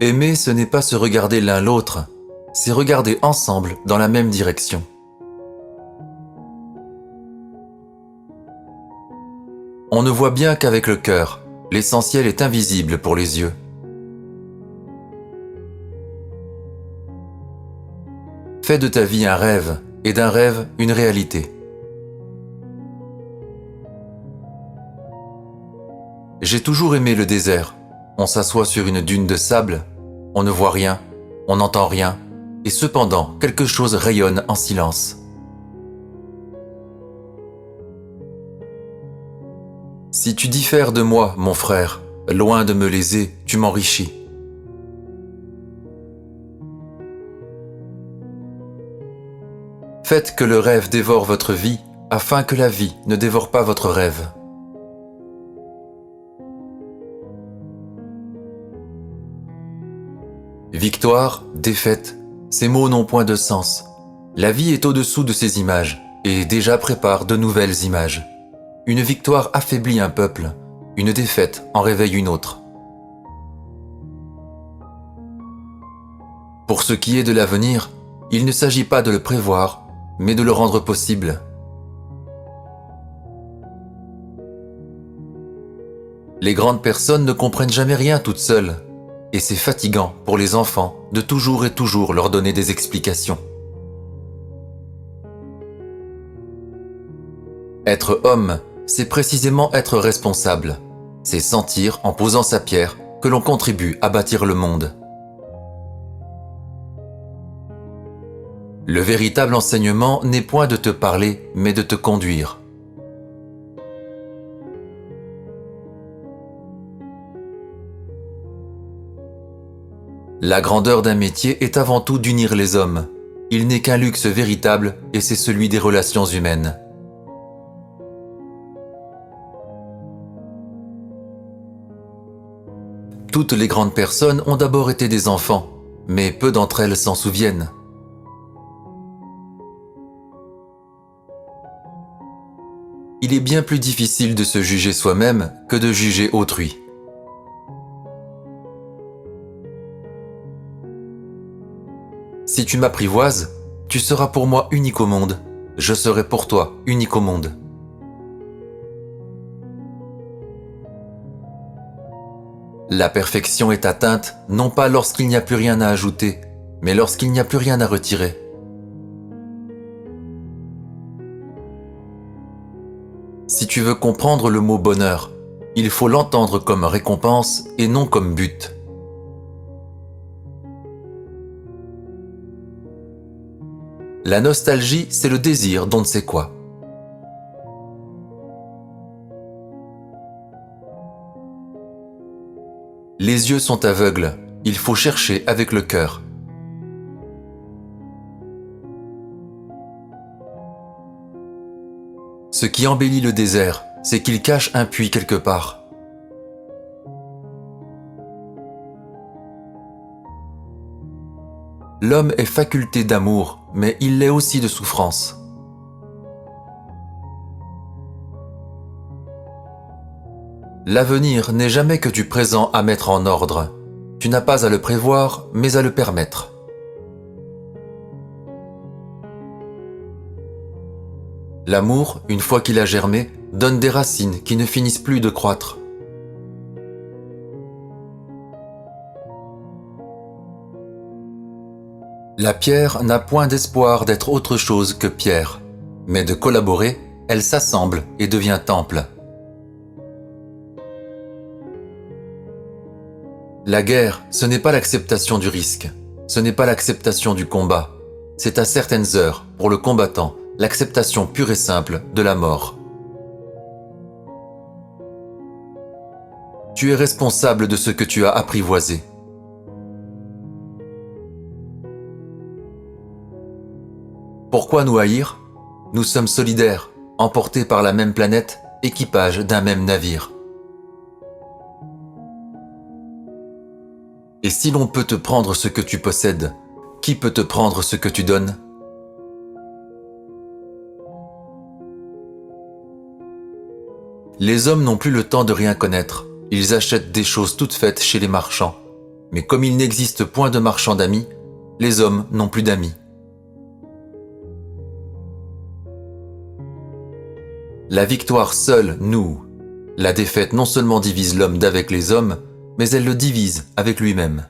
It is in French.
Aimer, ce n'est pas se regarder l'un l'autre, c'est regarder ensemble dans la même direction. On ne voit bien qu'avec le cœur, l'essentiel est invisible pour les yeux. Fais de ta vie un rêve, et d'un rêve une réalité. J'ai toujours aimé le désert. On s'assoit sur une dune de sable, on ne voit rien, on n'entend rien, et cependant quelque chose rayonne en silence. Si tu diffères de moi, mon frère, loin de me léser, tu m'enrichis. Faites que le rêve dévore votre vie, afin que la vie ne dévore pas votre rêve. Victoire, défaite, ces mots n'ont point de sens. La vie est au-dessous de ces images, et déjà prépare de nouvelles images. Une victoire affaiblit un peuple, une défaite en réveille une autre. Pour ce qui est de l'avenir, il ne s'agit pas de le prévoir, mais de le rendre possible. Les grandes personnes ne comprennent jamais rien toutes seules, et c'est fatigant pour les enfants de toujours et toujours leur donner des explications. Être homme, c'est précisément être responsable. C'est sentir, en posant sa pierre, que l'on contribue à bâtir le monde. Le véritable enseignement n'est point de te parler, mais de te conduire. La grandeur d'un métier est avant tout d'unir les hommes. Il n'est qu'un luxe véritable et c'est celui des relations humaines. Toutes les grandes personnes ont d'abord été des enfants, mais peu d'entre elles s'en souviennent. Il est bien plus difficile de se juger soi-même que de juger autrui. Si tu m'apprivoises, tu seras pour moi unique au monde. Je serai pour toi unique au monde. La perfection est atteinte non pas lorsqu'il n'y a plus rien à ajouter, mais lorsqu'il n'y a plus rien à retirer. Si tu veux comprendre le mot bonheur, il faut l'entendre comme récompense et non comme but. La nostalgie, c'est le désir d'on ne sait quoi. Les yeux sont aveugles, il faut chercher avec le cœur. Ce qui embellit le désert, c'est qu'il cache un puits quelque part. L'homme est faculté d'amour, mais il l'est aussi de souffrance. L'avenir n'est jamais que du présent à mettre en ordre. Tu n'as pas à le prévoir, mais à le permettre. L'amour, une fois qu'il a germé, donne des racines qui ne finissent plus de croître. La pierre n'a point d'espoir d'être autre chose que pierre, mais de collaborer, elle s'assemble et devient temple. La guerre, ce n'est pas l'acceptation du risque, ce n'est pas l'acceptation du combat, c'est à certaines heures, pour le combattant, l'acceptation pure et simple de la mort. Tu es responsable de ce que tu as apprivoisé. Pourquoi nous haïr? Nous sommes solidaires, emportés par la même planète, équipage d'un même navire. Et si l'on peut te prendre ce que tu possèdes, qui peut te prendre ce que tu donnes? Les hommes n'ont plus le temps de rien connaître. Ils achètent des choses toutes faites chez les marchands. Mais comme il n'existe point de marchand d'amis, les hommes n'ont plus d'amis. La victoire seule noue. La défaite non seulement divise l'homme d'avec les hommes, mais elle le divise avec lui-même.